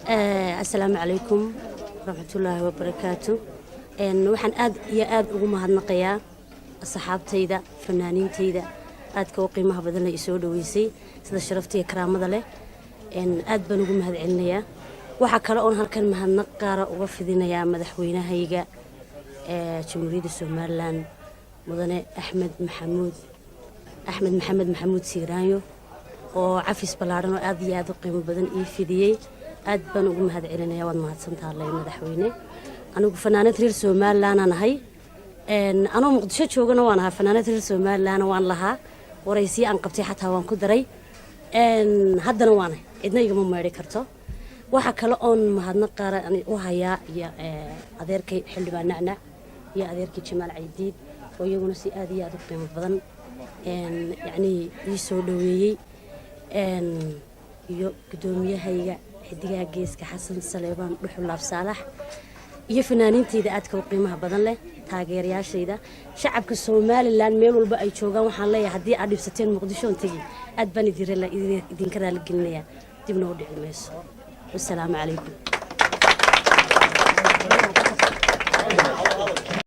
السلام عليكم ورحمة الله وبركاته. waxaan aad iyo aad ugu mahadnaqayaa asxaabtayda fanaaniintayda aadka u qiimaha badan ay soo dhaweysay sida sharafta iyo karaamada leh aad baan ugu mahadcelinayaa. waxa kale oo halkan mahadnaq gaar ah uga fidinayaa madaxweynahayga jamhuuriyadda Soomaaliland mudane Axmed Maxamed Siiraanyo oo cafis balaaran oo aad iyo aad u qiimo badan ii fidiyay. aad baan ugu mahadcelinayaa. waad mahadsantahay madaxweyne. anigu fanaanad reer Soomaaliland aan ahay anoo Muqdisho joogana waan ahaa fanaanad reer Soomaaliland waan lahaa waraysi aan qabtay xataa waan ku daray haddana waan cidna igama meeri karto. waxa kale oo mahadnaq qaar ah u hayaa iyo adeerkay xildhibaan Nacnac iyo adeerkay Jamaal Caydiid oo iyaguna si aad iyo aad u qiimo badan yani ii soo dhaweeyay iyo gudoomiyahayga xidigaha geeska Xasan Saleebaan Dhuxulaab Saalax iyo fanaaniintayda aadka u qiimaha badan leh taageerayaashayda shacabka Soomaaliland meel walba ay joogaan waxaan leeyahay haddii aad dhibsateen Muqdisho tagi aad baan idinka raali gelinayaa dibna u dhici mayso. والسلام عليكم.